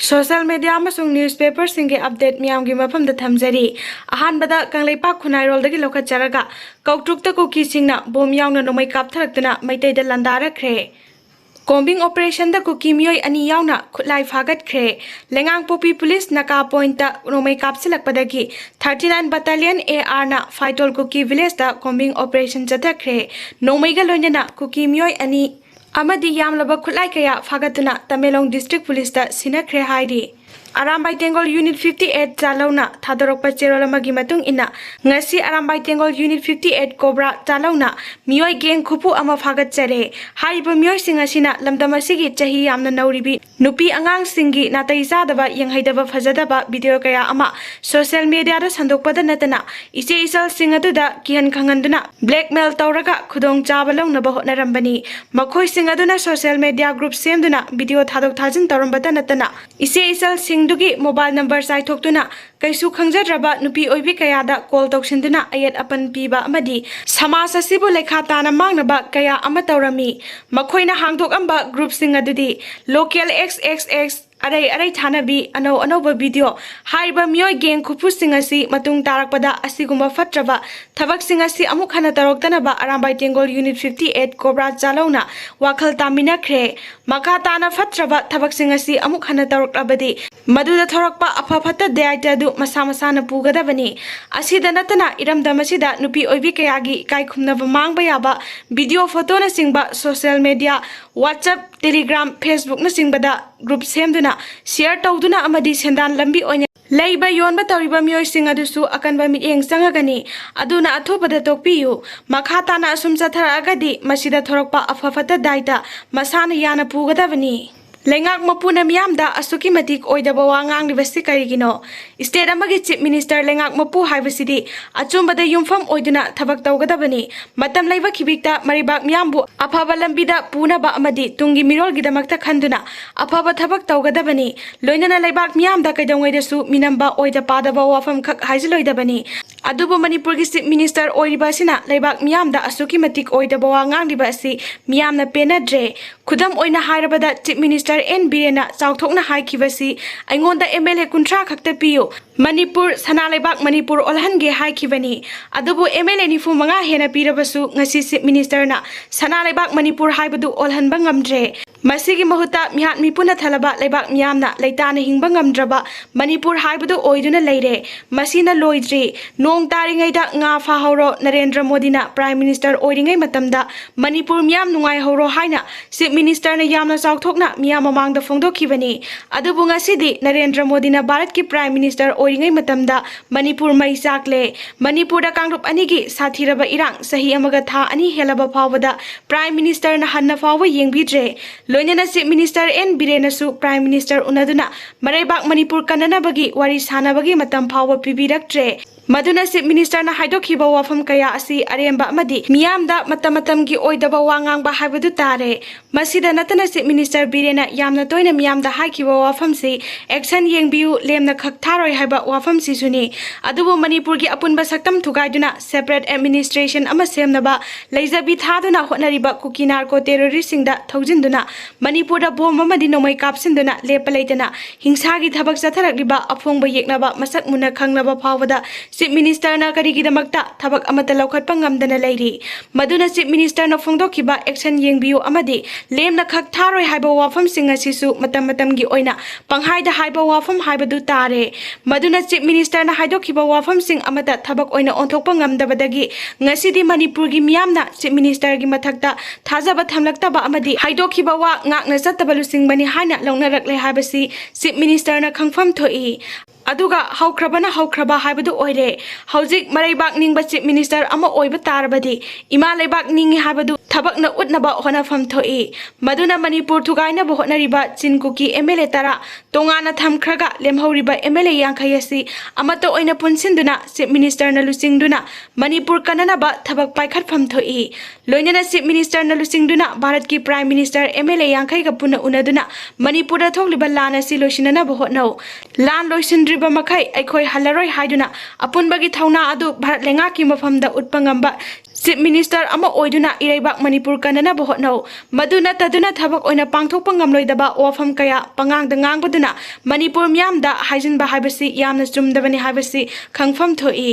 Social media amasung newspaper singe update miyamgi mafamda thamjari ahanbada kangleipak khunairoldagi lokacharaga koutrukta kukisingna bom yauna nomai kaptharaktuna maitaida landarkhre combing operation da kuki miyoi ani yauna khutlai phagatkhre lengang popi police naka point ta nomai kapsilakpadagi 39 battalion AR na Faitol kuki village da combing operation chathakre nomai ga loinana kuki miyoi ani amadi yamlaba khulai kaya phagatuna Tamelong district police da sinakre hairi Arambai Tengol Unit 58 Jalona Thadorokpa Cherolamagi matung ina ngasi Arambai Tengol Unit 58 Cobra Jalona mioi geng khutpu ama phagat chare haiba mioi singasina lamdamasigi chahi yamna nauribi nupi angang singi natai zadaba yanghaidaba phajadaba video kaya ama social media da sandokpada natana ise isal singadu kihan khanganduna blackmail tawraga khudong chabalong na bahot narambani makhoi singaduna social media group semduna video thadok thajin tawrambada natana ise isal dugi mobile number sai thoktuna kaisu khangjadraba nupi oibi kayada call toksinduna ayat apan piba amadi samasa sibu lekha tana mangnaba kaya ama tawrami makhoina hangdok amba group sing adudi local xxx arai thanabi ano video haiba mioi geng khutpu singasi matung tarakpada asiguma fatraba thabak singasi amuk hana taroktanaba Arambai Tengol Unit 58 Cobra Jalona wakhal tamina khre maka tana fatraba thabak singasi amuk hana taroklabadi maduda thorakpa aphaphatta daita du masa na pugadabani asida natana iramdamasida nupi oibi kayagi kai khumnaba mangba yaba video photo na singba social media WhatsApp Telegram Facebook na singbada group semduna share tawduna amadi sendan lambi oina leiba yonba tawriba mioi singa dusu akanba mieng sangagani aduna athopada tokpiyu makhata na asum chathara agadi masida thorokpa afafata daita masana yana pugadabani Lengak mapuna miyamda asuki matik oidaba wangang libasi karigino state amagi chief minister lengak mapu haibasidi achumbada yumfam oiduna thabak tawgadabani matam leiba khibikta maribak miyambu afaba lambida punaba amadi tungi mirol gidamakta khanduna afaba thabak tawgadabani loinana leibak miyamda kaidongwaidasu minamba oida padaba wafam khak haijiloidabani adubu manipur gi chief minister oiribasina leibak miyamda asuki matik oidaba wangang libasi miyamna penadre khudam oina hairabada chief minister N Birena Chauthokna haikibasi aingonda MLA kuntra khakta piyo Manipur Sanalaibak Manipur olhange haikibani adubu MLA nifu manga hena pirabasu ngasi chief minister na Sanalaibak Manipur haibadu olhanba ngamdre masigi mahuta mihat mipuna thalaba leibak miyamna leitana hingba ngamdraba Manipur haibadu oiduna leire masina loidri nong taringaida nga fa horo Narendra Modi na prime minister oiringai matamda Manipur miyam nungai horo haina chief minister na yamna chauthokna miyam mamangda phongdokhibani adubu ngasidi Narendra Modi na Bharat ki prime minister oiringai matamda Manipur mai chakle Manipur da kangrup anigi sathiraba irang sahi amaga tha ani helaba phawada prime minister na hanna phawwa yengbidre loinana chief minister N Birena su prime minister unaduna maraibak Manipur kanana bagi wari sana bagi matam phawwa pibiraktre maduna chief minister na haidokhiba wafam kaya asi aremba amadi miyamda matam gi oidaba wangang ba haibadu tare masida natana chief minister Birena yamna toina miyamda haikhiba wafam si action yengbiu lemna khaktharoi haiba wafam si suni adubu Manipur gi apunba saktam thugaiduna separate administration ama semnaba leijabi thaduna hotnariba kukina ko terrorist singda thogjinduna Manipur da bom amadi nomai kapsinduna lepalaitana hingsa gi thabak chatharakliba afongba yeknaba masak muna khangnaba phawada chief minister na karigidamakta thabak amata laukhatpa ngamdana leiri maduna chief minister na phongdokhiba action yengbiu amadi lemna khak tharoi haiba wafam singa sisu matam gi oina panghaida haiba wafam haibadu tare maduna chief minister na haidokhiba wafam sing amata thabak oina onthokpa ngamdabadagi ngasidi Manipur gi miyamna chief minister gi mathakta thajaba thamlaktaba amadi haidokhiba wa ngakna chatabalu singbani haina longnarakle haibasi chief minister na khangfam thoi aduga haukraba haibadu oire haujik maraibak ningba chief minister ama oiba tarabadi ima leibak ningi haibadu thabakna utnaba honafam thoi maduna Manipur thugaina bo honariba chinkuki MLA tara tongana thamkhraga lemhauriba MLA yankhayasi amato oina punsinduna chief minister na lusingduna Manipur kanana ba thabak paikhatfam thoi loinana chief minister na lusingduna Bharat ki prime minister MLA yankhai ga puna unaduna Manipur da thokliba lana si losinana bo hotno ꯂꯥꯟ ꯂꯣꯏꯁꯤꯟꯗ꯭ꯔꯤꯕ ꯃꯈꯩ ꯑꯩꯈꯣꯏ ꯍꯜꯂꯔꯣꯏ ꯍꯥꯏꯗꯨꯅ ꯑꯄꯨꯟꯕꯒꯤ ꯊꯧꯅꯥ ꯑꯗꯨ ꯚꯥꯔꯠ ꯂꯩꯉꯥꯛꯀꯤ ꯃꯐꯝꯗ ꯎꯠꯄ ꯉꯝꯕ ꯆꯤꯞ ꯃꯤꯅꯤꯁꯇꯔ ꯑꯃ ꯑꯣꯏꯗꯨꯅ ꯏꯔꯩꯕꯥꯛ ꯃꯅꯤꯄꯨꯔ ꯀꯟꯅꯅꯕ ꯍꯣꯠꯅꯧ ꯃꯗꯨ ꯅꯠꯇꯗꯨꯅ ꯊꯕꯛ ꯑꯣꯏꯅ ꯄꯥꯡꯊꯣꯛꯄ ꯉꯝꯂꯣꯏꯗꯕ ꯋꯥꯐꯝ ꯀꯌꯥ ꯄꯉꯥꯡꯗ ꯉꯥꯡꯕꯗꯨꯅ ꯃꯅꯤꯄꯨꯔ ꯃꯤꯌꯥꯝꯗ ꯍꯥꯏꯖꯤꯟꯕ ꯍꯥꯏꯕꯁꯤ ꯌꯥꯝꯅ ꯆꯨꯝꯗꯕꯅꯤ ꯍꯥꯏꯕꯁꯤ ꯈꯪꯐꯝ ꯊꯣꯛꯏ